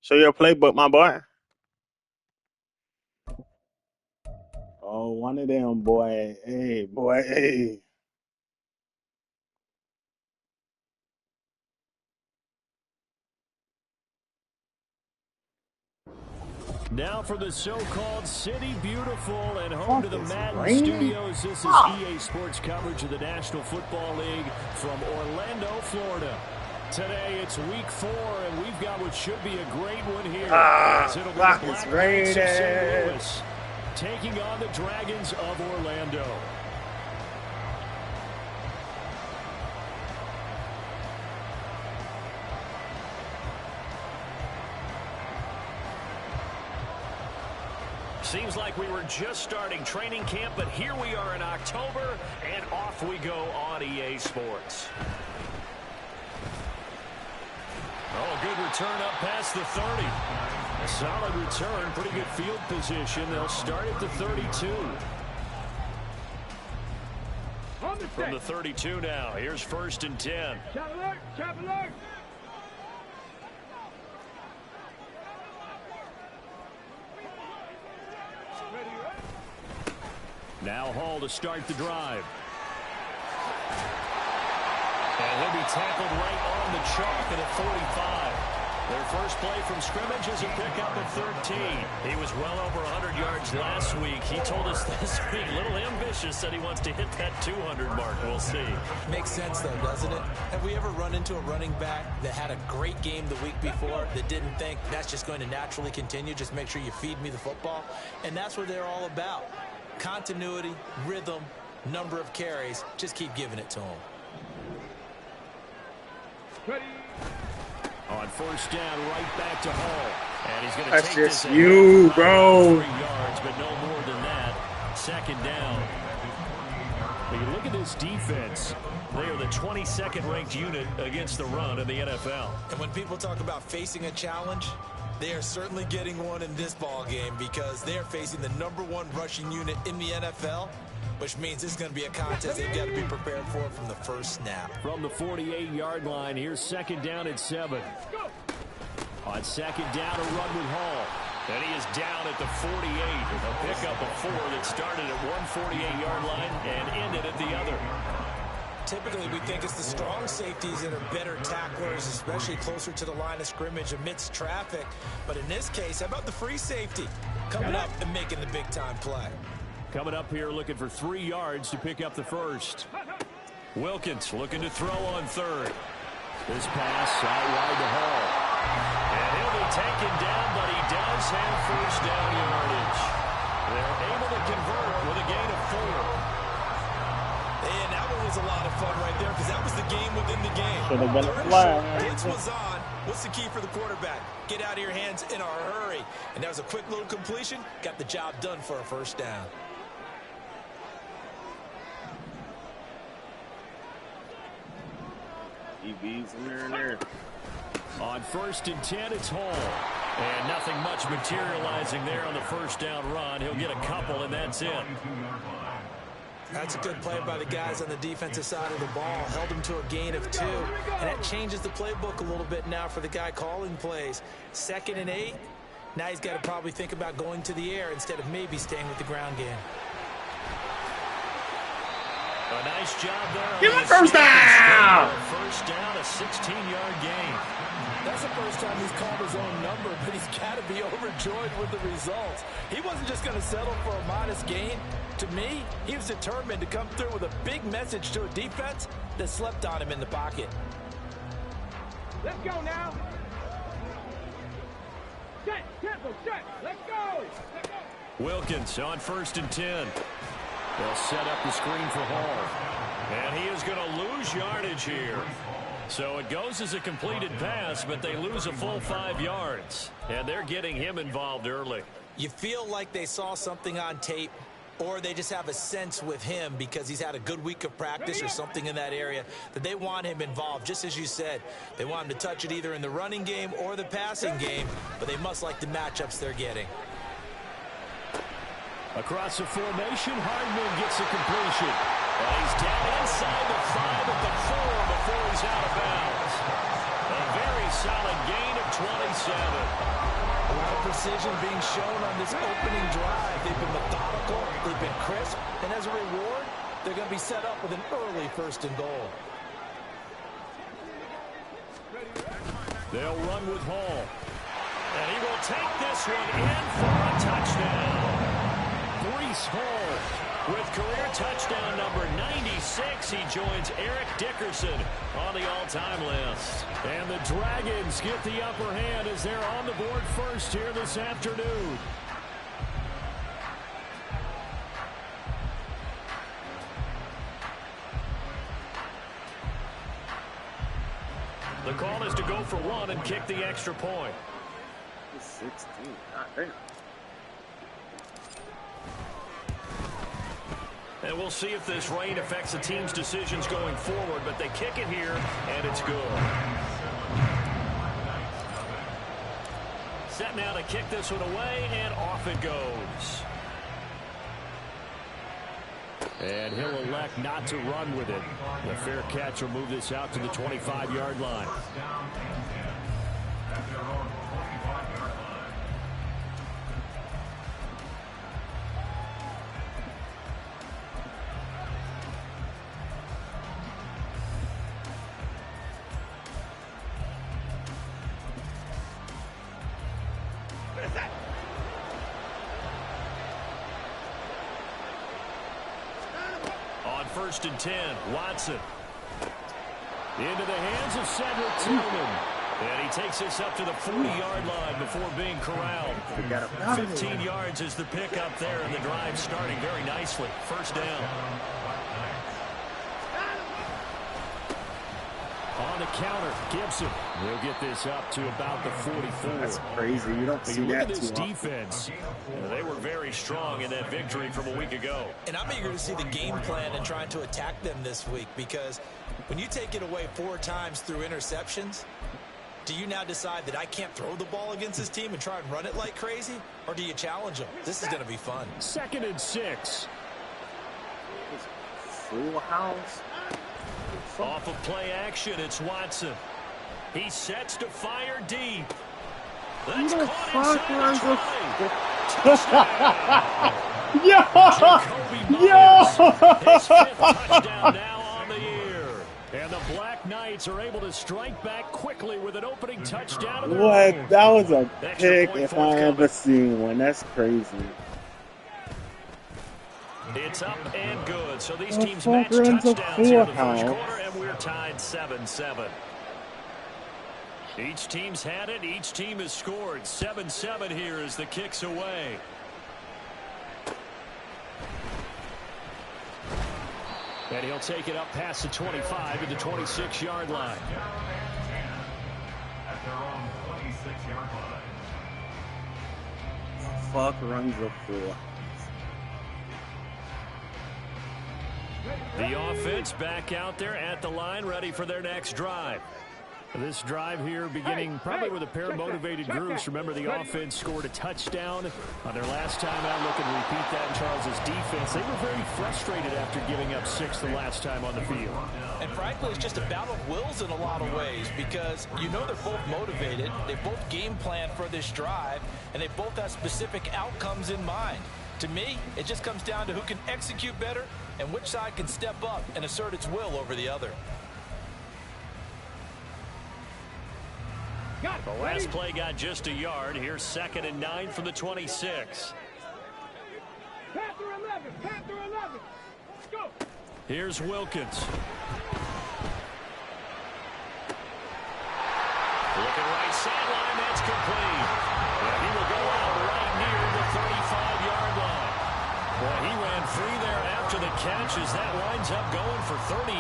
Show your playbook, my boy. Oh, one of them, boy. Hey, boy. Hey. Now for the so-called City Beautiful and home to the Madden raining? Studios. This is EA Sports coverage of the National Football League from Orlando, Florida. Today it's week 4, and we've got what should be a great one here. As it'll be the It's Black raining. Knights of St. Louis taking on the Dragons of Orlando. Seems like we were just starting training camp, but here we are in October, and off we go on EA Sports. Oh, a good return up past the 30. A solid return, pretty good field position. They'll start at the 32. From the 32 now, here's 1st and 10. Shot alert! Shot alert! Now Hall to start the drive. And he'll be tackled right on the chalk at a 45. Their first play from scrimmage is a pickup of 13. He was well over 100 yards last week. He told us this week, a little ambitious, that he wants to hit that 200 mark. We'll see. Makes sense, though, doesn't it? Have we ever run into a running back that had a great game the week before that didn't think that's just going to naturally continue? Just make sure you feed me the football. And that's what they're all about. Continuity, rhythm, number of carries. Just keep giving it to him. Ready. On 1st down, right back to Hall. And he's going to That's take just this you, bro. 3 yards, but no more than that. 2nd down. But you look at this defense. They are the 22nd ranked unit against the run in the NFL. And when people talk about facing a challenge, they are certainly getting one in this ball game because they're facing the #1 rushing unit in the NFL, which means this is going to be a contest they've got to be prepared for from the first snap. From the 48-yard line, here's 2nd down at 7. On 2nd down, a run with Hall. And he is down at the 48. A pickup of 4 that started at one 48-yard line and ended at the other. Typically, we think it's the strong safeties that are better tacklers, especially closer to the line of scrimmage amidst traffic. But in this case, how about the free safety coming up and making the big-time play? Coming up here looking for 3 yards to pick up the first. Wilkins looking to throw on 3rd. This pass out wide to Hall. And he'll be taken down, but he does have 1st down yardage. They're able to convert with a gain of 4. And that one was a lot of fun right there because that was the game within the game. Should have been a Third flag. short, blitz was on. What's the key for the quarterback? Get out of your hands in a hurry. And that was a quick little completion. Got the job done for a 1st down. EBs in there and there. On 1st and 10, it's Hall. And nothing much materializing there on the 1st down run. He'll get a couple, and that's it. That's a good play by the guys on the defensive side of the ball. Held him to a gain of 2. And that changes the playbook a little bit now for the guy calling plays. 2nd and 8. Now he's got to probably think about going to the air instead of maybe staying with the ground game. A nice job there. Give him 1st down! 1st down, a 16-yard gain. That's the first time he's called his own number, but he's got to be overjoyed with the results. He wasn't just going to settle for a modest gain. To me, he was determined to come through with a big message to a defense that slept on him in the pocket. Let's go now. Set, tempo, set. Let's go. Let's go. Wilkins on 1st and 10. They'll set up the screen for Hall. And he is going to lose yardage here. So it goes as a completed pass, but they lose a full 5 yards. And they're getting him involved early. You feel like they saw something on tape, or they just have a sense with him because he's had a good week of practice or something in that area that they want him involved. Just as you said, they want him to touch it either in the running game or the passing game, but they must like the matchups they're getting. Across the formation, Hardman gets a completion. And he's down inside the 5 at the 4 before he's out of bounds. A very solid gain of 27. A lot of precision being shown on this opening drive. They've been methodical, they've been crisp, and as a reward, they're going to be set up with an early 1st and goal. They'll run with Hall. And he will take this one in for a touchdown. Breece Hall with career touchdown number 96. He joins Eric Dickerson on the all-time list. And the Dragons get the upper hand as they're on the board first here this afternoon. The call is to go for one and kick the extra point. 16. God damn. And we'll see if this rain affects the team's decisions going forward, but they kick it here, and it's good. Set now to kick this one away, and off it goes. And he'll elect not to run with it. The fair catch will move this out to the 25-yard line. On 1st and 10, Watson. Into the hands of Cedric Tillman. And he takes this up to the 40-yard line before being corralled. 15 yards is the pickup there, and the drive starting very nicely. 1st down. On the counter, Gibson will get this up to about the 44. That's crazy. You don't see Look that at this too defense. They were very strong in that victory from a week ago. And I'm eager to see the game plan and trying to attack them this week, because when you take it away 4 times through interceptions, do you now decide that I can't throw the ball against this team and try and run it like crazy? Or do you challenge them? This is going to be fun. 2nd and 6. Full house. Off of play action, it's Watson. He sets to fire deep. That's caught inside the 20. Touchdown. His 5th touchdown now on the year. And the Black Knights are able to strike back quickly with an opening touchdown of their What? own. That was a Extra pick point if I ever forthcoming. seen one. That's crazy. It's up and good. So these Oh, teams fuck, match runs a touchdowns here in the first full quarter, and we're tied 7-7. Each team's had it. Each team has scored. 7-7 here as the kick's away. And he'll take it up past the 25 to the 26-yard line. Fuck runs a 4. The offense back out there at the line, ready for their next drive. This drive here beginning probably with a pair of motivated groups. Remember, the offense scored a touchdown on their last time out. Looking to repeat that in Charles's defense. They were very frustrated after giving up 6 the last time on the field. And frankly, it's just a battle of wills in a lot of ways, because you know they're both motivated. They both game plan for this drive, and they both have specific outcomes in mind. To me, it just comes down to who can execute better and which side can step up and assert its will over the other. The last play got just a yard. Here's 2nd and 9 from the 26. Panther 11, Panther 11. Let's go. Here's Wilkins. Looking right sideline, that's complete. And he will go out right near the 35-yard line. Boy, he ran free there after the catch as that winds up going for 38.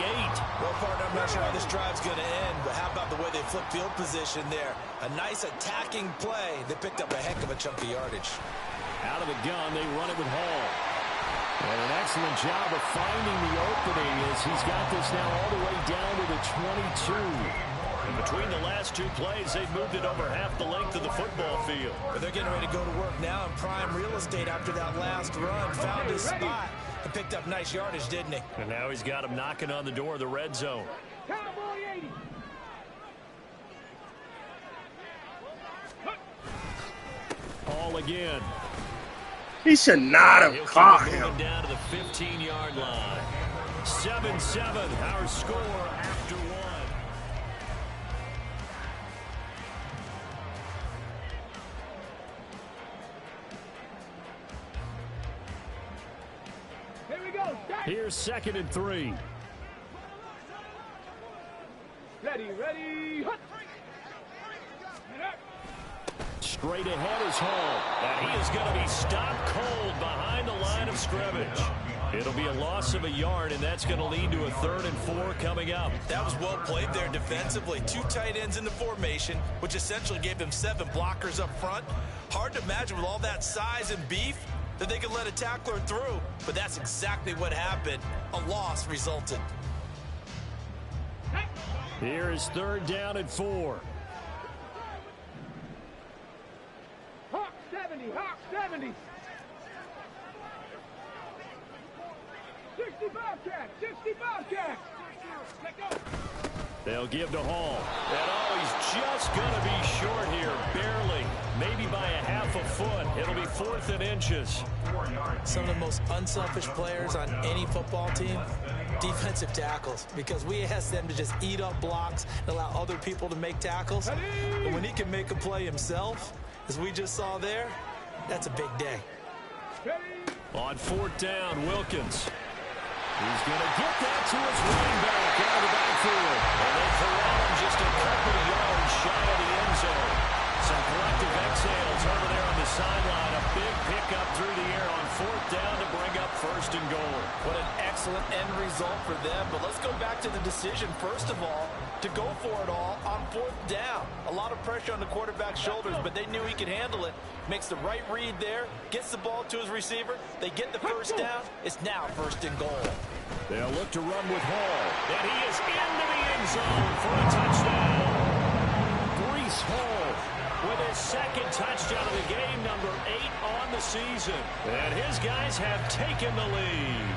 Well, partner, I'm not sure how this drive's going to end, but how about the way they flipped field position there? A nice attacking play. They picked up a heck of a chunk of yardage. Out of the gun, they run it with Hall. And an excellent job of finding the opening as he's got this now all the way down to the 22. And between the last 2 plays, they've moved it over half the length of the football field. But they're getting ready to go to work now in prime real estate after that last run. Found his spot and picked up nice yardage, didn't he? And now he's got him knocking on the door of the red zone. Cowboy 80. ball again. He should not have caught him. Down to the 15-yard line. 7-7, our score after one. Here we go. Here's 2nd and 3. Ready. Hut. Straight ahead is Hall, and he is going to be stopped cold behind the line of scrimmage. It'll be a loss of a yard, and that's going to lead to a 3rd and 4 coming up. That was well played there defensively. 2 tight ends in the formation, which essentially gave them 7 blockers up front. Hard to imagine with all that size and beef that they could let a tackler through, but that's exactly what happened. A loss resulted. Here is 3rd down and 4. Hawk 70. 60 Bobcats. Let go. They'll give to Hall. And he's just going to be short here, barely. Maybe by a half a foot. It'll be 4th and inches. Some of the most unselfish players on any football team, defensive tackles, because we ask them to just eat up blocks and allow other people to make tackles. But when he can make a play himself, as we just saw there, that's a big day. On 4th down, Wilkins. He's going to get that to his running back out of the backfield. And they corral him just a couple of yards shy of the end zone. Some collective exhales over there on the sideline. A big pickup through the air on 4th down to bring up 1st and goal. What an excellent end result for them. But let's go back to the decision, first of all, to go for it all on 4th down. A lot of pressure on the quarterback's shoulders, but they knew he could handle it. Makes the right read there, gets the ball to his receiver. They get the 1st down. It's now 1st and goal. They'll look to run with Hall. And he is into the end zone for a touchdown. Breece Hall with his 2nd touchdown of the game, number 8 on the season. And his guys have taken the lead.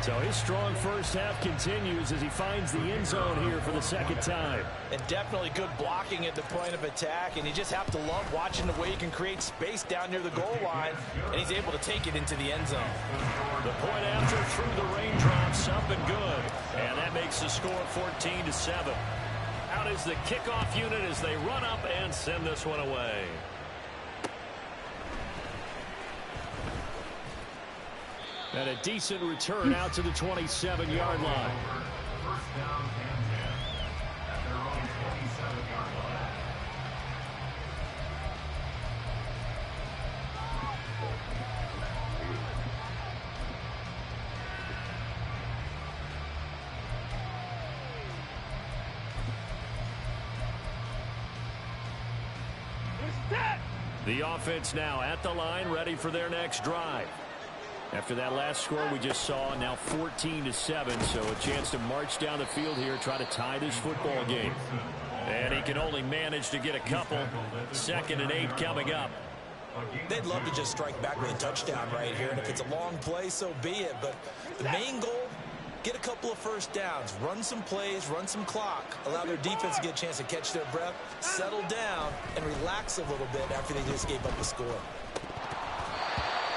So his strong first half continues as he finds the end zone here for the 2nd time. And definitely good blocking at the point of attack, and you just have to love watching the way he can create space down near the goal line, and he's able to take it into the end zone. The point after through the raindrops, up and good. And that makes the score 14-7. Out is the kickoff unit as they run up and send this one away. And a decent return out to the 27-yard line. The offense now at the line, ready for their next drive. After that last score we just saw, now 14-7, so a chance to march down the field here, try to tie this football game. And he can only manage to get a couple. 2nd and 8 coming up. They'd love to just strike back with a touchdown right here, and if it's a long play, so be it. But the main goal, get a couple of 1st downs, run some plays, run some clock, allow their defense to get a chance to catch their breath, settle down, and relax a little bit after they just gave up a score.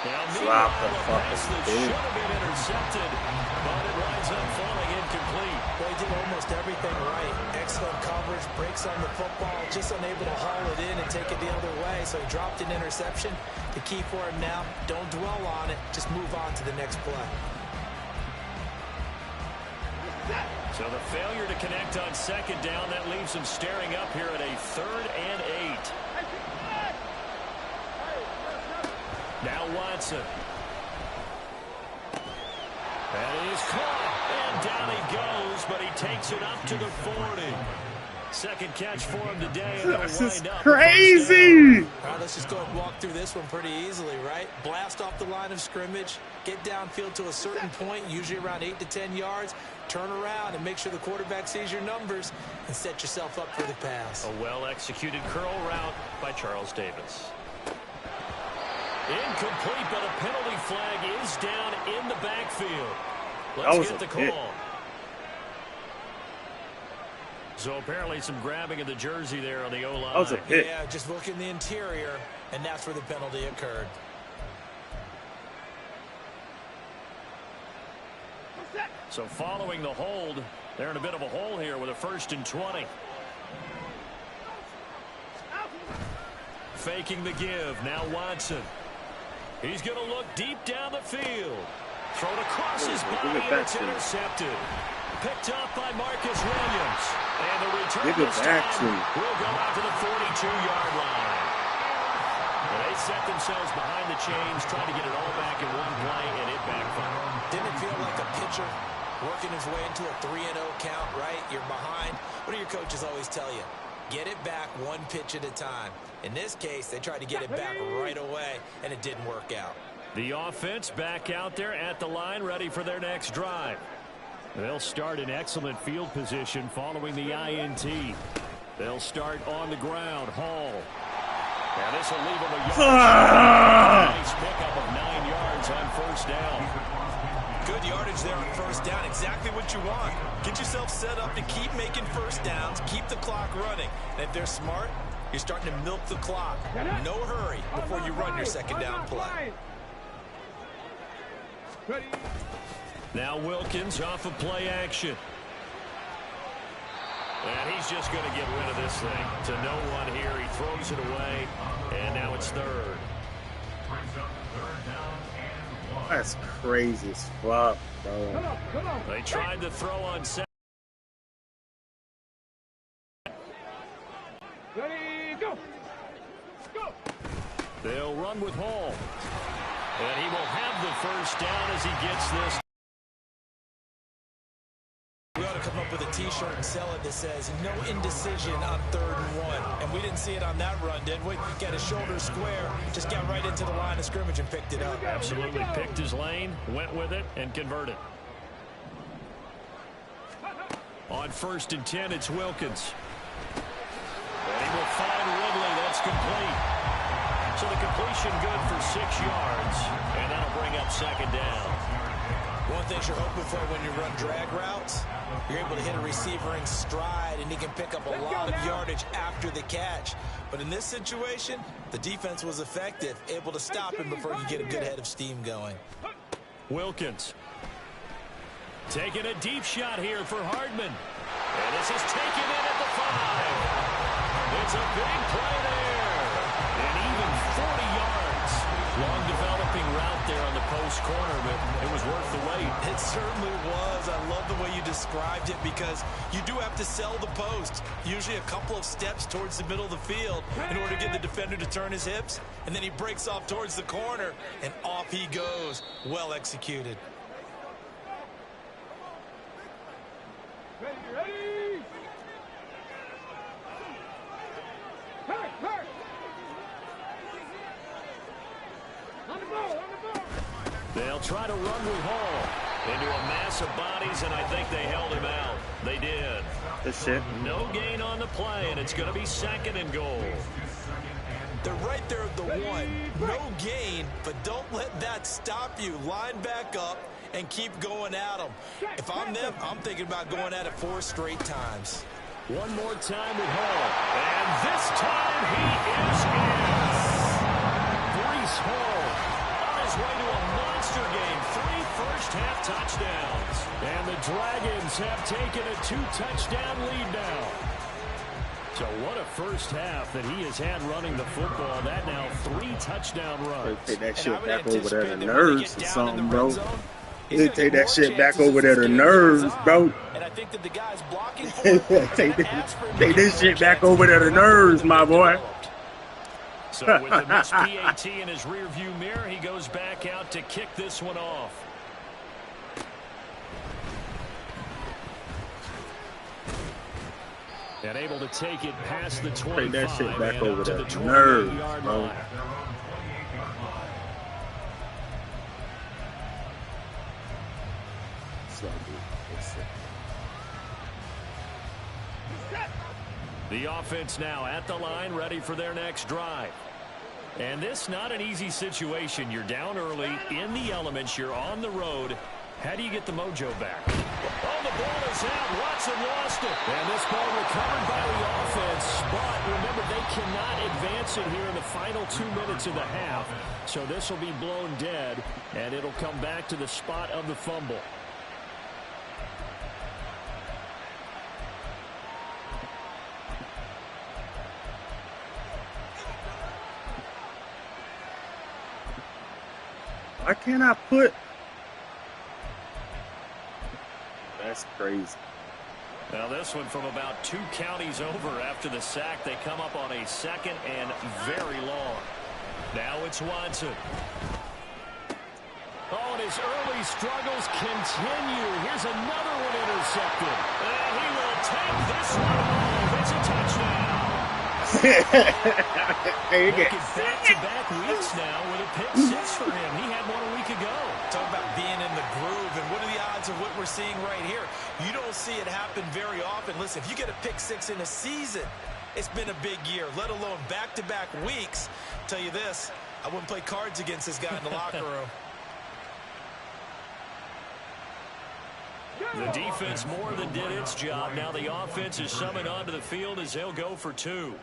Slap the fucking should have been intercepted, but it winds up falling incomplete. They did almost everything right. Excellent coverage, breaks on the football, just unable to haul it in and take it the other way, so he dropped an interception. The key for him now, don't dwell on it, just move on to the next play. So the failure to connect on 2nd down, that leaves him staring up here at a 3rd and 8. Now Watson. And he is caught. And down he goes, but he takes it up to the 40. 2nd catch for him today. And This is wind up crazy. All right, let's just go and walk through this one pretty easily, right? Blast off the line of scrimmage, get downfield to a certain point, usually around 8 to 10 yards, turn around and make sure the quarterback sees your numbers and set yourself up for the pass. A well-executed curl route by Charles Davis. Incomplete, but a penalty flag is down in the backfield. Let's get the call. So apparently some grabbing of the jersey there on the O-line. That was a hit. Yeah, just look in the interior, and that's where the penalty occurred. So following the hold, they're in a bit of a hole here with a 1st and 20. Faking the give. Now Watson. He's going to look deep down the field. Thrown across his body, and it's intercepted. Picked up by Marcus Williams. And the return this time will go out to the 42-yard line. And they set themselves behind the chains, trying to get it all back in one play, and it backfired. Didn't it feel like a pitcher working his way into a 3-0 count, right? You're behind. What do your coaches always tell you? Get it back one pitch at a time. In this case, they tried to get it back right away, and it didn't work out. The offense back out there at the line, ready for their next drive. They'll start in excellent field position following the INT. They'll start on the ground. Hall. Now this will leave him a yard. Nice pickup of 9 yards on 1st down. Good yardage there on 1st down. Exactly what you want. Get yourself set up to keep making 1st downs. Keep the clock running. And if they're smart, you're starting to milk the clock. No hurry before you run your 2nd down play. Now Wilkins off of play action. And he's just going to get rid of this thing to no one here. He throws it away, and now it's 3rd. That's crazy as fuck, bro. They tried to throw on 2nd. Ready, go. Go. They'll run with Hall. And he will have the 1st down as he gets this. We ought to come up with a T-shirt and sell it that says, no indecision on 3rd and 1. And we didn't see it on that run, did we? Got his shoulder square, just got right into the line of scrimmage and picked it up. Absolutely picked his lane, went with it, and converted. On 1st and 10, it's Wilkins. And he will find Ridley. That's complete. So the completion good for 6 yards, and that'll bring up 2nd down. One thing you're hoping for when you run drag routes, you're able to hit a receiver in stride, and he can pick up a lot of yardage after the catch. But in this situation, the defense was effective, able to stop him before he get a good head of steam going. Wilkins taking a deep shot here for Hardman. And this is taken in at the 5. It's a big play there. And even 40 yards. Long developing route there on the post corner, but it was worth the wait. It certainly was. I love the way you described it because you do have to sell the post. Usually a couple of steps towards the middle of the field in order to get the defender to turn his hips. And then he breaks off towards the corner, and off he goes. Well executed. Ready. Hurt. On the ball. They'll try to run with Hall into a mass of bodies, and I think they held him out. They did. That's it. No gain on the play, and it's going to be 2nd and goal. They're right there at the 1. No gain, but don't let that stop you. Line back up and keep going at them. If I'm them, I'm thinking about going at it 4 straight times. One more time with Hall. And this time he is in. Breece Hall on his way to a monster game. 3 first-half touchdowns. And the Dragons have taken a 2-touchdown lead now. So what a first half that he has had running the football. That now 3 touchdown runs. Take that shit back over there to Nerves or something, bro. They take that shit back over there to Nerves, bro. And I think that the guys blocking take this shit back over there to Nerves, my boy. So with the missed PAT in his rearview mirror, he goes back out to kick this one off. And able to take it past the 25 take that shit back and over up to there. the Nerves, 28-yard bro. line. The offense now at the line, ready for their next drive. And this not an easy situation. You're down early, in the elements, you're on the road. How do you get the mojo back? Oh, the ball is out. Watson lost it. And this ball recovered by the offense. But remember, they cannot advance it here in the final 2 minutes of the half. So this will be blown dead, and it'll come back to the spot of the fumble. Why can't I put? That's crazy. Now this one from about 2 counties over after the sack. They come up on a 2nd and very long. Now it's Watson. Oh, and his early struggles continue. Here's another one intercepted. And he will take this one home. It's a touchdown. Making back-to-back weeks now with a pick 6 for him. He had one a week ago. Talk about being in the groove, and what are the odds of what we're seeing right here? You don't see it happen very often. Listen, if you get a pick 6 in a season, it's been a big year, let alone back-to-back weeks. Tell you this, I wouldn't play cards against this guy in the locker room. The defense more than did its job. Now the offense is summoned onto the field as they'll go for 2.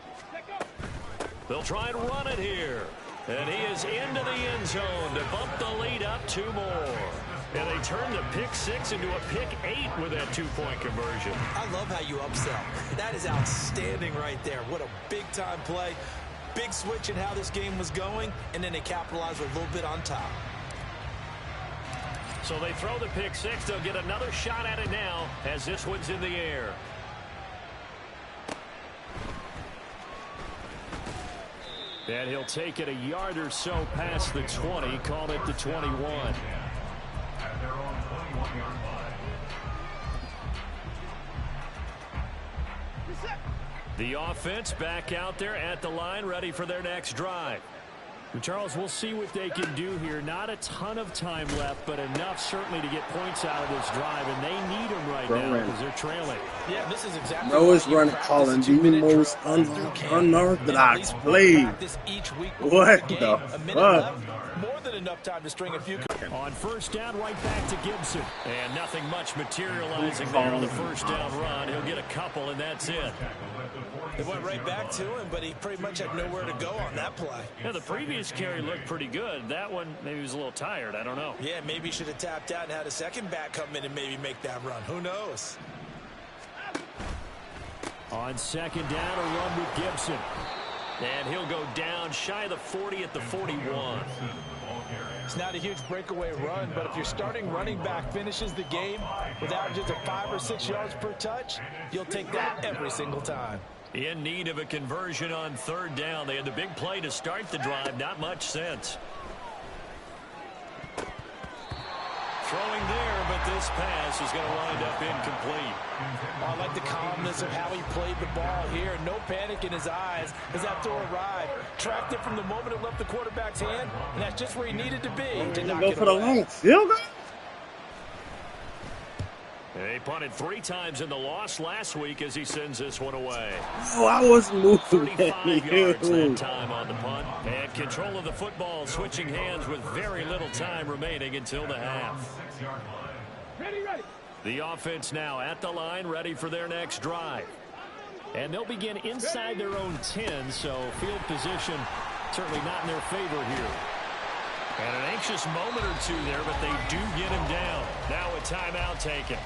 They'll try and run it here. And he is into the end zone to bump the lead up 2 more. And they turn the pick 6 into a pick 8 with that 2-point conversion. I love how you upsell. That is outstanding right there. What a big-time play. Big switch in how this game was going, and then they capitalize a little bit on top. So they throw the pick 6. They'll get another shot at it now as this one's in the air. And he'll take it a yard or so past the 20, called it the 21. The offense back out there at the line, ready for their next drive. And Charles, we'll see what they can do here. Not a ton of time left, but enough certainly to get points out of this drive, and they need them right now because they're trailing. Yeah, this is exactly. Bro is running, calling the most unorthodox play. What the fuck? More than enough time to string a few. On first down, right back to Gibson. And nothing much materializing there on the first down run. He'll get a couple, and that's it. It went right back to him, but he pretty much had nowhere to go on that play. Yeah, the previous carry looked pretty good. That one, maybe he was a little tired. I don't know. Yeah, maybe he should have tapped out and had a second back come in and maybe make that run. Who knows? On second down, a run with Gibson. And he'll go down shy of the 40 at the 41. It's not a huge breakaway run, but if your starting running back finishes the game with averages of 5 or 6 yards per touch, you'll take that every single time. In need of a conversion on third down. They had the big play to start the drive. Not much sense. Throwing there, but this pass is going to wind up incomplete. I like the calmness of how he played the ball here. No panic in his eyes as that throw arrived. Tracked it from the moment it left the quarterback's hand, and that's just where he needed to be to knock Go it for the away. long field goal. They punted 3 times in the loss last week as he sends this one away. Oh, I was moving. 35 yards that time on the punt. And control of the football, switching hands with very little time remaining until the half. Ready, ready. The offense now at the line, ready for their next drive. And they'll begin inside their own 10, so field position certainly not in their favor here. And an anxious moment or two there, but they do get him down. Now a timeout taken.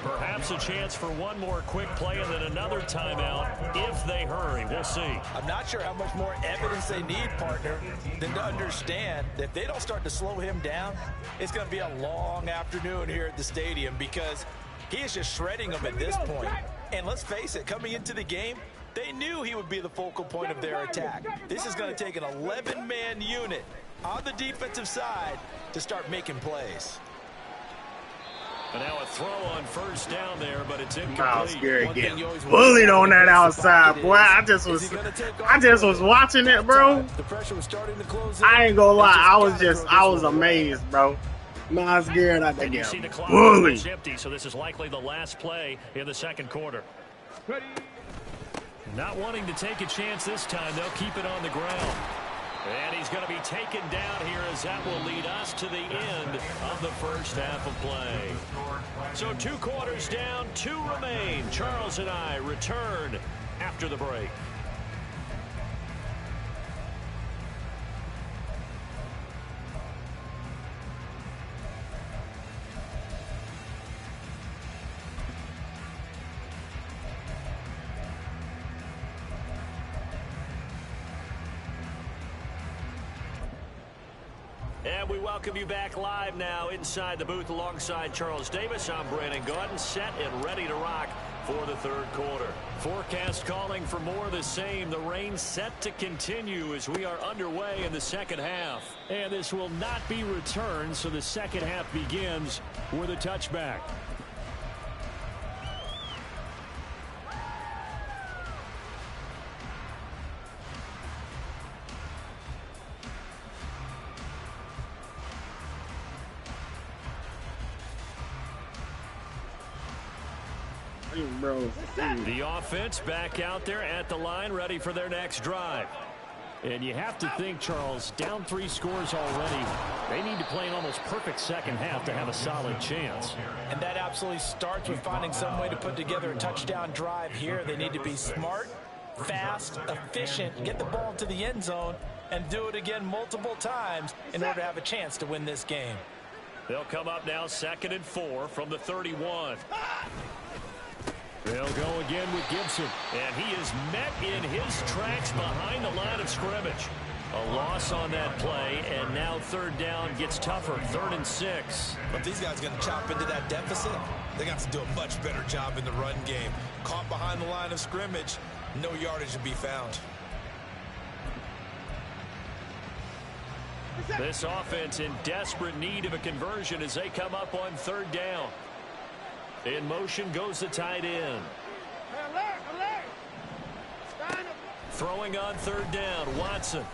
Perhaps a chance for one more quick play and then another timeout if they hurry. We'll see. I'm not sure how much more evidence they need, partner, than to understand that if they don't start to slow him down, it's going to be a long afternoon here at the stadium because he is just shredding them at this point. And let's face it, coming into the game, they knew he would be the focal point of their attack. This is going to take an 11-man unit on the defensive side to start making plays. And now a throw on first down there, but it's incomplete. Miles Garrett getting bullied on that outside, boy. I just was watching it, bro. The pressure was starting to close in. I ain't gonna lie, I was amazed, bro. Miles Garrett out there And you see the getting clock bullied. is empty, so this is likely the last play in the second quarter. Ready. Not wanting to take a chance this time, they'll keep it on the ground. And he's going to be taken down here as that will lead us to the end of the first half of play. So 2 quarters down, 2 remain. Charles and I return after the break. And we welcome you back live now inside the booth alongside Charles Davis. I'm Brandon Gaudin, set and ready to rock for the third quarter. Forecast calling for more of the same. The rain set to continue as we are underway in the second half. And this will not be returned, so the second half begins with a touchback. Bro. The offense back out there at the line, ready for their next drive. And you have to think, Charles, down 3 scores already. They need to play an almost perfect second half to have a solid chance. And that absolutely starts with finding some way to put together a touchdown drive here. They need to be smart, fast, efficient, get the ball to the end zone, and do it again multiple times in order to have a chance to win this game. They'll come up now 2nd and 4 from the 31. They'll go again with Gibson. And he is met in his tracks behind the line of scrimmage. A loss on that play, and now 3rd down gets tougher. 3rd and 6. But these guys are going to chop into that deficit. They got to do a much better job in the run game. Caught behind the line of scrimmage, no yardage to be found. This offense in desperate need of a conversion as they come up on 3rd down. In motion goes the tight end. Throwing on 3rd down, Watson.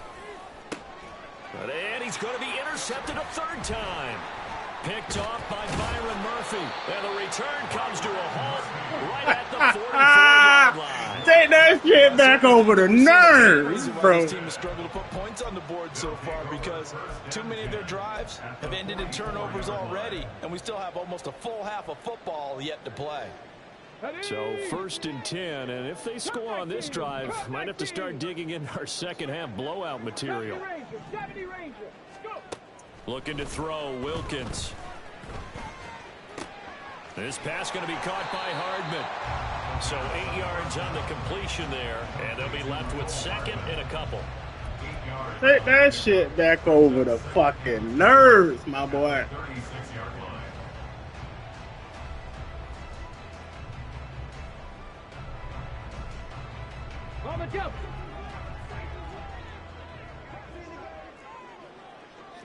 And he's going to be intercepted a 3rd time. Picked off by Byron Murphy. And the return comes to a halt right at the 44-yard line. Take that shit back over the nerves, bro. This team has struggled to put points on the board so far because too many of their drives have ended in turnovers already, and we still have almost a full half of football yet to play. So 1st and 10, and if they score on this drive, might have to start digging in our second half blowout material. Looking to throw, Wilkins. This pass going to be caught by Hardman. So 8 yards on the completion there, and they'll be left with 2nd and a couple. Take that shit back over the fucking nerves, my boy. Mama jump.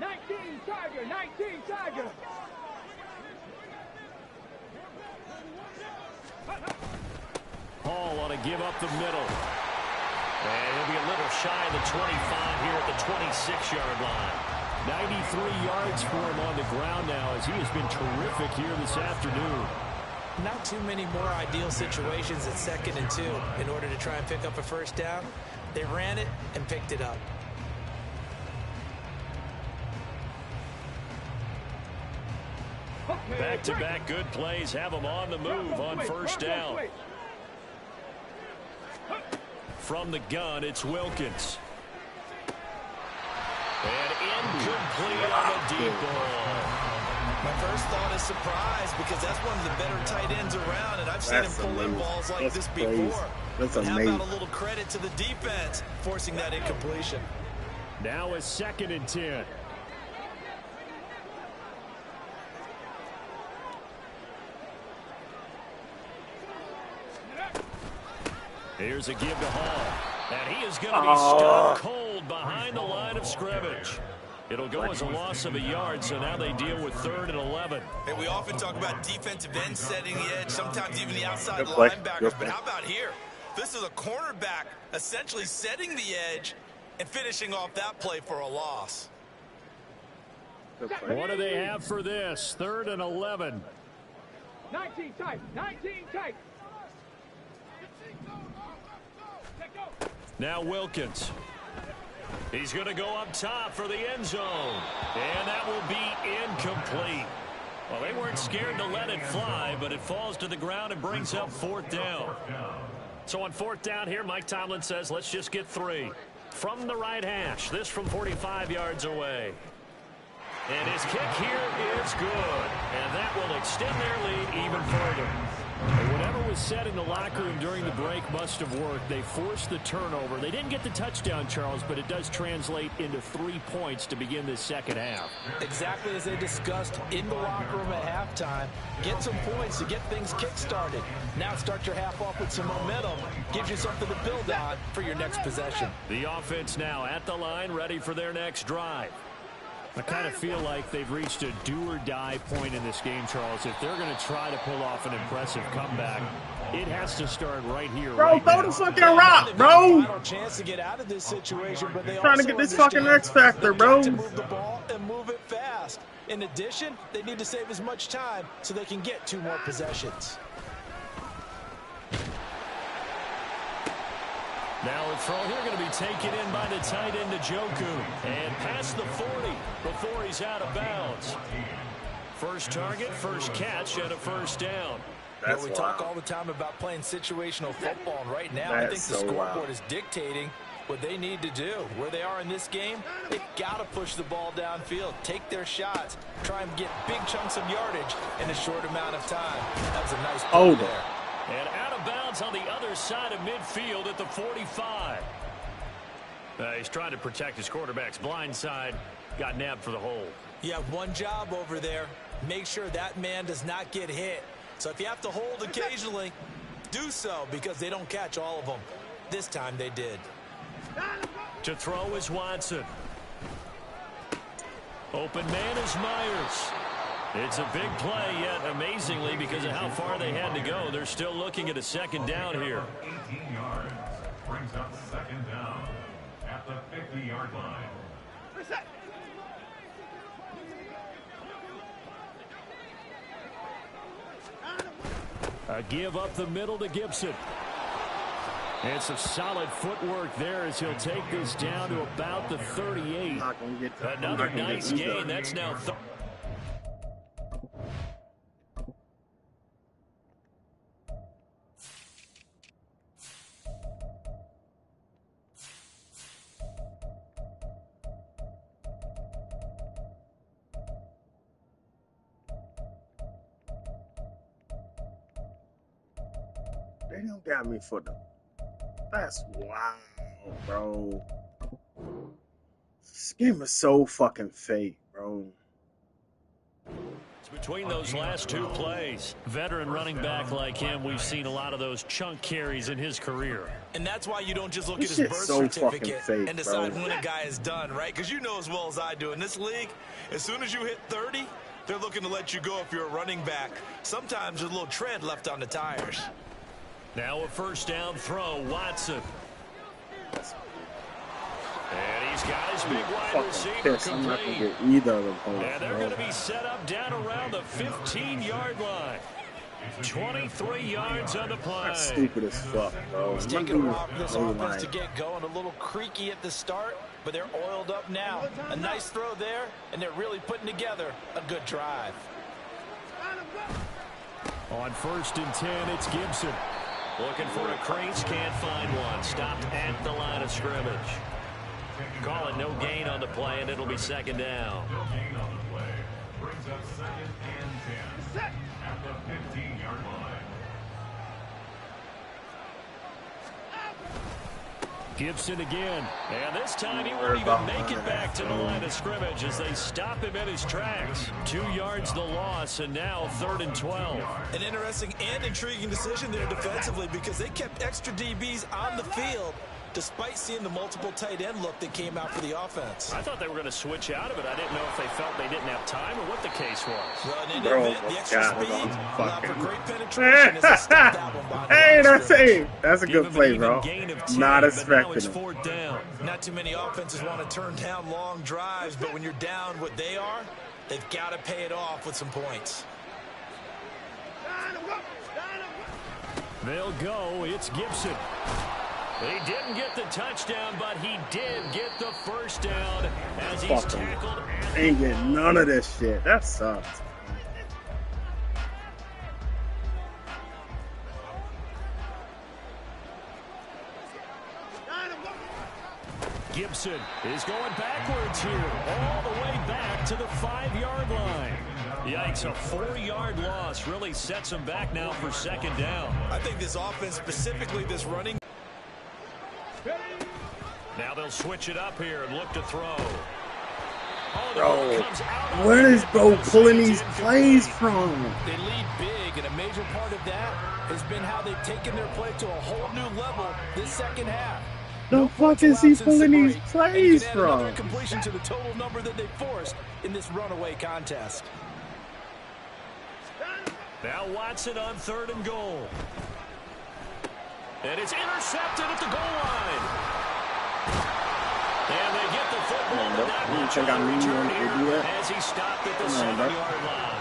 19 Tiger, 19 Tiger. Hall ought to give up the middle. And he'll be a little shy of the 25 here at the 26-yard line. 93 yards for him on the ground now as he has been terrific here this afternoon. Not too many more ideal situations at 2nd and 2 in order to try and pick up a 1st down. They ran it and picked it up. Back-to-back good plays have them on the move on 1st down. From the gun, it's Wilkins. And incomplete on a deep ball. My first thought is surprise because that's one of the better tight ends around, and I've seen him pull in balls like this before. That's and amazing. how about a little credit to the defense forcing that incompletion? Now it's 2nd and 10. Here's a give to Hall. And he is going to be stuck cold behind the line of scrimmage. It'll go as a loss of a yard, so now they deal with 3rd and 11. And we often talk about defensive ends setting the edge, sometimes even the outside linebackers. But how about here? This is a cornerback essentially setting the edge and finishing off that play for a loss. What do they have for this? 3rd and 11. 19 tight, 19 tight. Now Wilkins. He's going to go up top for the end zone. And that will be incomplete. Well, they weren't scared to let it fly, but it falls to the ground and brings up 4th down. So on 4th down here, Mike Tomlin says, let's just get 3. From the right hash, this from 45 yards away. And his kick here is good. And that will extend their lead even further. And whatever was said in the locker room during the break must have worked. They forced the turnover. They didn't get the touchdown, Charles, but it does translate into 3 points to begin this second half. Exactly as they discussed in the locker room at halftime. Get some points to get things kick-started. Now start your half off with some momentum. Gives you something to build on for your next possession. The offense now at the line, ready for their next drive. I kind of feel like they've reached a do-or-die point in this game, Charles. If they're going to try to pull off an impressive comeback, it has to start right here, bro, right throw now. the fucking rock, bro. Chance to get out of this situation, but they Trying to get this fucking X factor, bro. To move the ball and move it fast. In addition, they need to save as much time so they can get 2 more possessions. Now a throw here going to be taken in by the tight end Njoku. And past the 40 before he's out of bounds. First target, first catch, and a 1st down. That's we talk all the time about playing situational football, and right now I think the scoreboard is dictating what they need to do. Where they are in this game, they've got to push the ball downfield, take their shots, try and get big chunks of yardage in a short amount of time. That was a nice play there. And out of bounds on the other side of midfield at the 45. He's trying to protect his quarterback's blind side. Got nabbed for the hold. You have one job over there. Make sure that man does not get hit. So if you have to hold occasionally, do so, because they don't catch all of them. This time they did. To throw is Watson. Open man is Myers. It's a big play, yet amazingly, because of how far they had to go, they're still looking at a 2nd down here. 18 yards brings up 2nd down at the 50-yard line. A give up the middle to Gibson. And some solid footwork there as he'll take this down to about the 38. Another nice gain. That's now They don't got me for the. That's wild, bro. This game is so fucking fake, bro. Between those last 2 plays, veteran running back like him, we've seen a lot of those chunk carries in his career. And that's why you don't just look at This his shit's birth so certificate fucking fake, and decide bro. when a guy is done, right? Because you know as well as I do, in this league, as soon as you hit 30, they're looking to let you go if you're a running back. Sometimes there's a little tread left on the tires. Now a 1st down throw, Watson. And he's got his big wide receiver I'm not gonna complete. get either of them. And they're going to be set up down around the 15-yard line. 23 yards on the play. That's stupid as fuck, bro. It's taking a while for this offense to get going. A little creaky at the start, but they're oiled up now. A nice throw there, and they're really putting together a good drive. On 1st and 10, it's Gibson. Looking for a crease, can't find one. Stopped at the line of scrimmage. Call it no gain on the play, and it'll be 2nd down. No gain on the play. Brings up 2nd and 10 at the 15-yard line. Gibson again. And this time he won't even make it back to the line of scrimmage as they stop him in his tracks. 2 yards the loss, and now 3rd and 12. An interesting and intriguing decision there defensively because they kept extra DBs on the field despite seeing the multiple tight end look that came out for the offense. I thought they were going to switch out of it. I didn't know if they felt they didn't have time or what the case was. Well, in Bro, the event, the extra God, speed I'm allowed for fucking- great penetration as they stepped out one behind the Hey, line of that's scrimmage. it. That's a Give good him play, an even bro. gain of 10, Not but now expecting it's it. 4th down. Not too many offenses want to turn down long drives, but when you're down what they are, they've got to pay it off with some points. They'll go. It's Gibson. He didn't get the touchdown, but he did get the first down as he's tackled. Ain't getting none of this shit. That sucks. Gibson is going backwards here, all the way back to the 5-yard line. Yikes, a 4-yard loss really sets him back now for second down. I think this offense, specifically this running. Now they'll switch it up here and look to throw. Bro, where is bro pulling these plays from? They lead big, and a major part of that has been how they've taken their play to a whole new level this second half. The fuck is he pulling these plays from? Completion to the total number that they forced in this runaway contest. Now Watson on 3rd and goal. And it's intercepted at the goal line. And they get the football to that much on the return here as he stopped at the 7-yard line.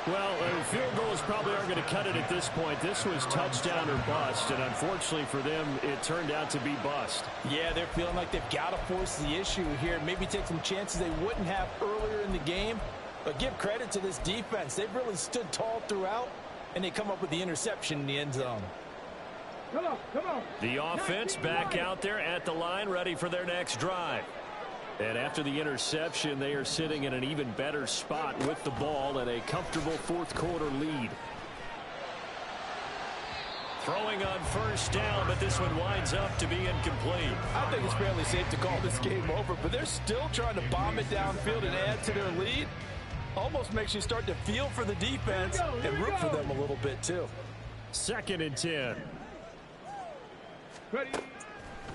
Well, field goals probably aren't going to cut it at this point. This was touchdown or bust, and unfortunately for them, it turned out to be bust. Yeah, they're feeling like they've got to force the issue here. Maybe take some chances they wouldn't have earlier in the game. But give credit to this defense. They've really stood tall throughout, and they come up with the interception in the end zone. Come on, come on. The offense back out there at the line, ready for their next drive. And after the interception, they are sitting in an even better spot with the ball and a comfortable 4th quarter lead. Throwing on 1st down, but this one winds up to be incomplete. I think it's fairly safe to call this game over, but they're still trying to bomb it downfield and add to their lead. Almost makes you start to feel for the defense and root for them a little bit, too. 2nd and 10. Ready.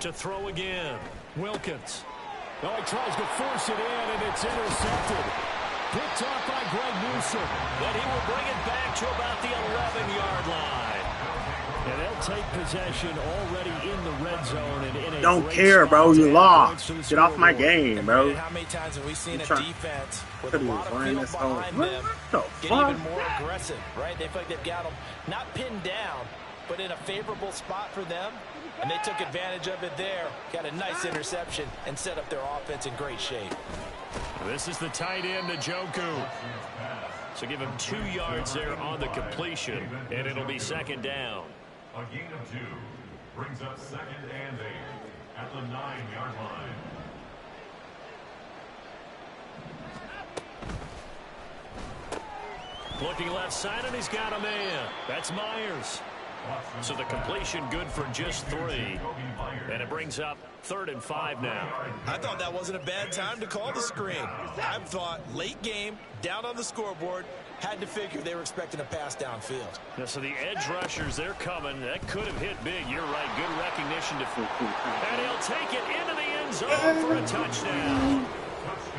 To throw again. Wilkins. Oh, he tries to force it in, and it's intercepted. Picked off by Greg Newsome. But he will bring it back to about the 11-yard line. And they'll take possession already in the red zone. And in a Don't care, bro. You lost. Get off my game, bro. How many times have we seen a defense with a lot of field behind them get fuck? even more aggressive, right? They feel like they've got them not pinned down, but in a favorable spot for them. And they took advantage of it there. Got a nice interception and set up their offense in great shape. This is the tight end, Njoku. So give him 2 yards there on the completion, and it'll be second down. A gain of 2 brings up 2nd and 8 at the 9-yard line. Looking left side, and he's got a man. That's Myers. So the completion good for just 3. And it brings up 3rd and 5 now. I thought that wasn't a bad time to call the screen. I thought late game, down on the scoreboard, had to figure they were expecting a pass downfield. Yeah, so the edge rushers, they're coming. That could have hit big. You're right. Good recognition to and he'll take it into the end zone for a touchdown.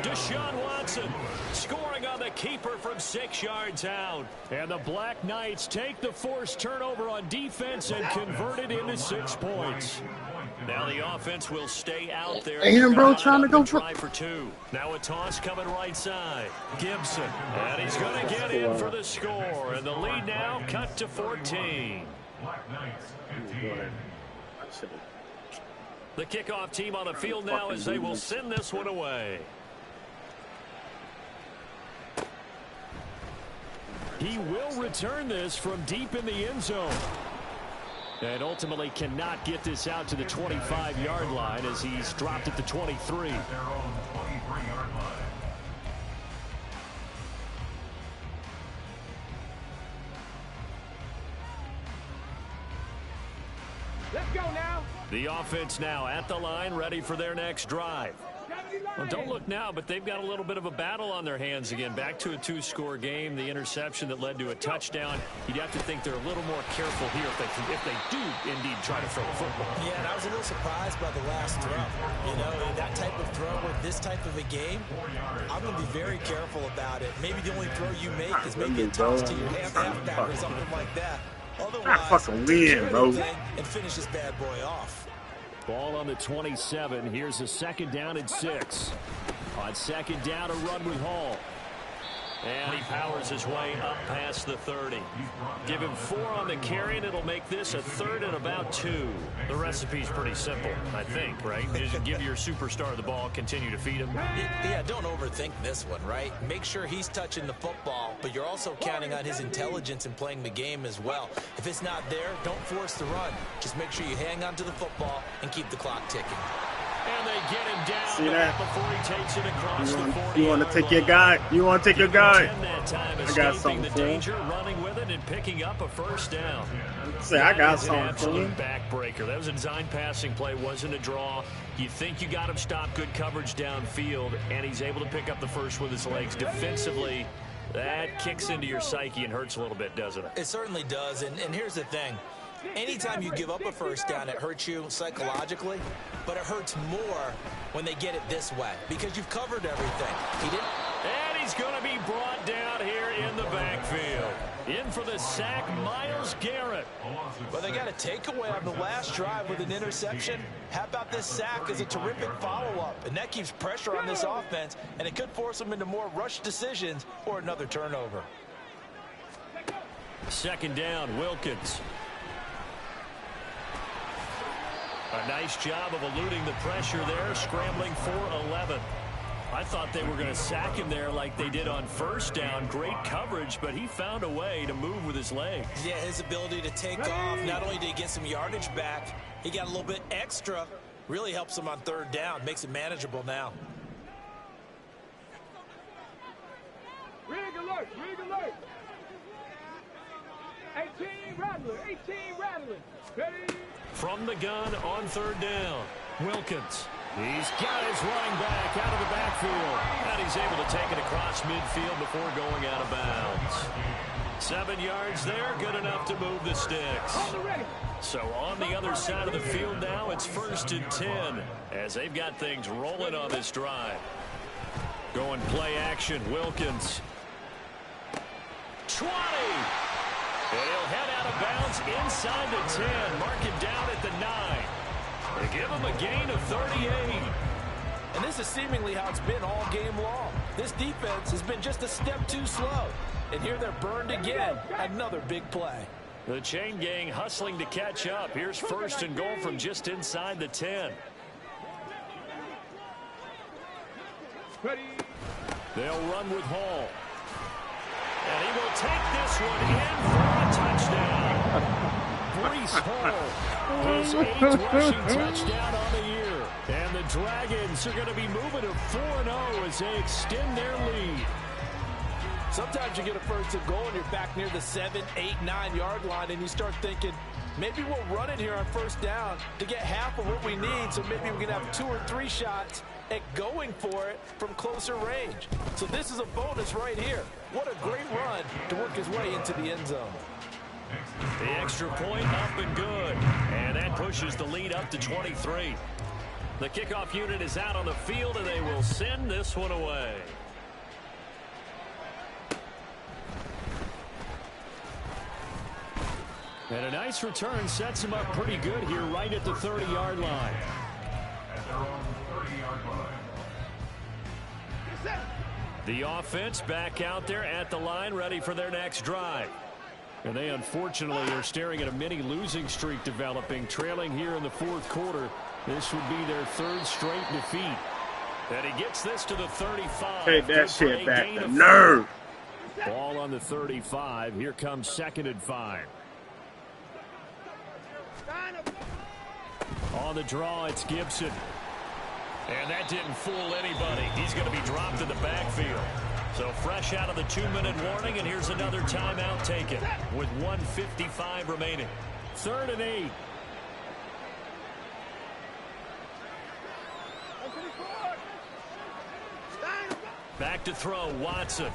Deshaun Watson scoring on the keeper from 6 yards out. And the Black Knights take the forced turnover on defense and convert it into 6 points. Now the offense will stay out there. Damn, bro, trying to go for 2. Now a toss coming right side. Gibson. And he's going to get in for the score. And the lead now cut to 14. Black Knights 15. The kickoff team on the field now as they will send this one away. He will return this from deep in the end zone. And ultimately cannot get this out to the 25-yard line as he's dropped at the 23. Their own 23-yard line. Let's go now. The offense now at the line, ready for their next drive. Well, don't look now, but they've got a little bit of a battle on their hands again. Back to a 2-score game. The interception that led to a touchdown. You'd have to think they're a little more careful here if they do indeed try to throw the football. Yeah, and I was a little surprised by the last throw. You know, that type of throw with this type of a game, I'm going to be very careful about it. Maybe the only throw you make is maybe a toss to your halfback or something like that. Otherwise, fucking win, bro. And finish this bad boy off. Ball on the 27. Here's a 2nd down and 6. On 2nd down, a run with Hall. And he powers his way up past the 30. Give him 4 on the carry, and it'll make this a 3rd and about 2. The recipe's pretty simple, I think, right? Just give your superstar the ball, continue to feed him. Yeah, don't overthink this one, right? Make sure he's touching the football, but you're also counting on his intelligence in playing the game as well. If it's not there, don't force the run. Just make sure you hang on to the football and keep the clock ticking. And they get him down. See that? Before he takes it across the 40. You want to take your guy? You want to take your guy? I got something for him. Running with it and picking up a first down. Say, I got something an for him. absolute backbreaker. That was a design passing play, wasn't a draw. You think you got him stopped, good coverage downfield, and he's able to pick up the first with his legs. Defensively, that kicks into your psyche and hurts a little bit, doesn't it? It certainly does, and here's the thing. Anytime you give up a first down, it hurts you psychologically, but it hurts more when they get it this way because you've covered everything. And he's going to be brought down here in the backfield. In for the sack, Myles Garrett. Well, they got a takeaway on the last drive with an interception. How about this sack as a terrific follow-up? And that keeps pressure on this offense, and it could force them into more rush decisions or another turnover. 2nd down, Wilkins. A nice job of eluding the pressure there, scrambling for 11. I thought they were going to sack him there like they did on 1st down. Great coverage, but he found a way to move with his legs. Yeah, his ability to take off, not only did he get some yardage back, he got a little bit extra. Really helps him on 3rd down, makes it manageable now. Rig alert, rig alert. 18 rattling, 18 rattling. Ready? From the gun on 3rd down, Wilkins. He's got his running back out of the backfield, and he's able to take it across midfield before going out of bounds. 7 yards there, good enough to move the sticks. So on the other side of the field now, it's 1st and 10, as they've got things rolling on this drive. Going play action, Wilkins. 20! And he'll head out of bounds inside the 10. Mark him down at the 9. They give him a gain of 38. And this is seemingly how it's been all game long. This defense has been just a step too slow. And here they're burned again. Another big play. The chain gang hustling to catch up. Here's 1st and goal from just inside the 10. Ready? They'll run with Hall. And he will take this one in for a touchdown. Breece Hall, his 8th rushing touchdown on the year. And the Dragons are going to be moving to 4-0 as they extend their lead. Sometimes you get a 1st and goal and you're back near the 7, 8, 9 yard line and you start thinking, maybe we'll run it here on 1st down to get half of what we need, so maybe we can have 2 or 3 shots at going for it from closer range. So this is a bonus right here. What a great run to work his way into the end zone. The extra point up and good. And that pushes the lead up to 23. The kickoff unit is out on the field, and they will send this one away. And a nice return sets him up pretty good here right at the 30-yard line. At their own 30-yard line. The offense back out there at the line, ready for their next drive. And they unfortunately are staring at a mini losing streak developing, trailing here in the 4th quarter. This would be their 3rd straight defeat. And he gets this to the 35. Take that shit back. The nerve. Ball on the 35. Here comes 2nd and 5. On the draw, it's Gibson. And that didn't fool anybody. He's going to be dropped in the backfield. So fresh out of the 2-minute warning, and here's another timeout taken with 1:55 remaining. 3rd and 8. Back to throw, Watson.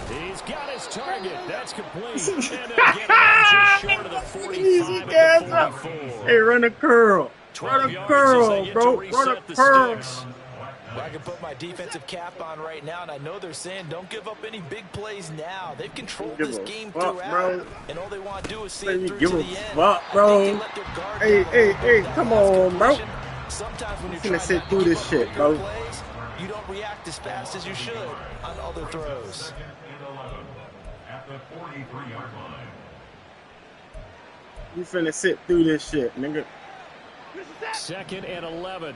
He's got his target. That's complete. And they'll get it just short of the 45 at the 44. Hey, run a curl. Run a curl, bro. Run a curl. Well, I can put my defensive cap on right now, and I know they're saying don't give up any big plays now. They've controlled this game throughout, bro. And all they want to do is see it through give to a the end. fuck, bro. Hey, come on, bro. Sometimes when you're gonna trying sit to through keep this up shit, bigger bro. plays, you don't react as fast as you should on other throws. Second and 11 at the 43-yard line. You finna sit through this shit, nigga. Second and 11.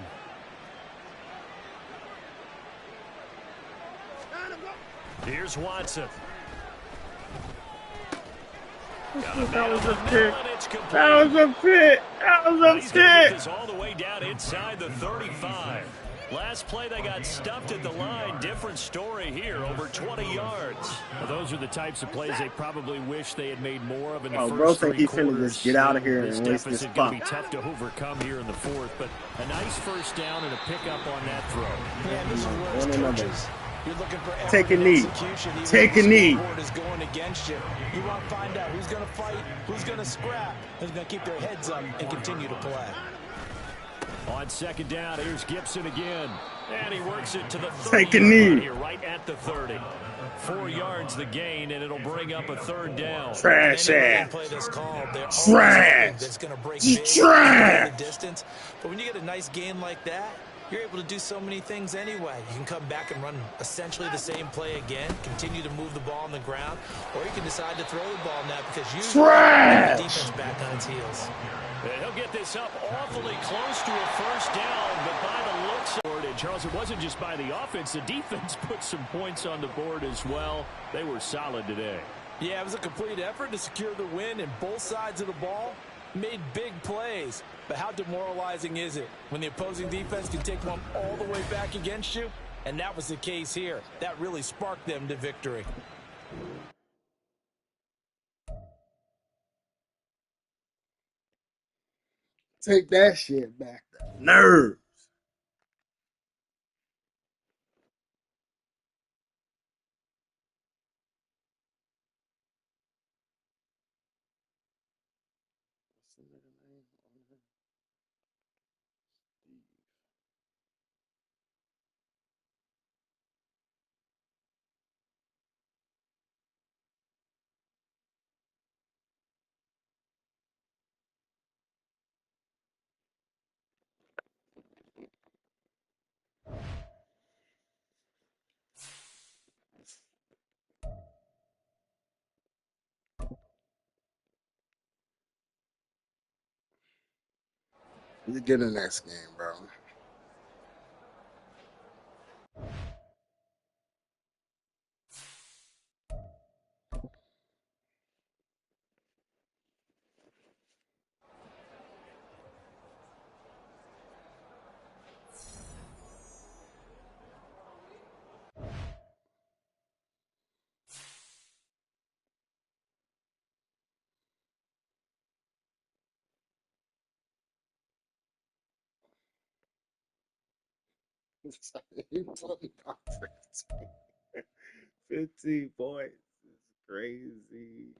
Here's Watson. That was a pick. That was a pick. That was a He's going to get pick. this all the way down inside the 35. Last play, they got stuffed at the line. Different story here, over 20 yards. Well, those are the types of plays they probably wish they had made more of in the Oh, first bro, think three he finna quarters. just get out of here This and waste this deficit going to be spot. tough to overcome here in the fourth, but a nice first down and a pickup on that throw. Man, this is where One as and number. coaches, you're looking for Take a effort and knee. execution, even Take when a the knee. scoreboard is going against you. You want to find out who's going to fight, who's going to scrap, who's going to keep their heads up and continue to play. On second down, here's Gibson again. And he works it to the 30 Take a knee. here, right at the 30. 4 yards the gain, and it'll bring up a third down. Trash Any ass. play that's called, they're always Trash. hoping that's going to break He's big, trash. the distance. But when you get a nice gain like that, you're able to do so many things anyway. You can come back and run essentially the same play again, continue to move the ball on the ground, or you can decide to throw the ball now because you Trash. the defense back on its heels. And he'll get this up awfully close to a first down, but by the looks of it, and Charles, it wasn't just by the offense. The defense put some points on the board as well. They were solid today. Yeah, it was a complete effort to secure the win, and both sides of the ball made big plays. But how demoralizing is it when the opposing defense can take one all the way back against you? And that was the case here. That really sparked them to victory. Take that shit back. The nerves. You get the next game, bro. You put me on 15. 15 points. It's crazy.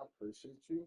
I appreciate you.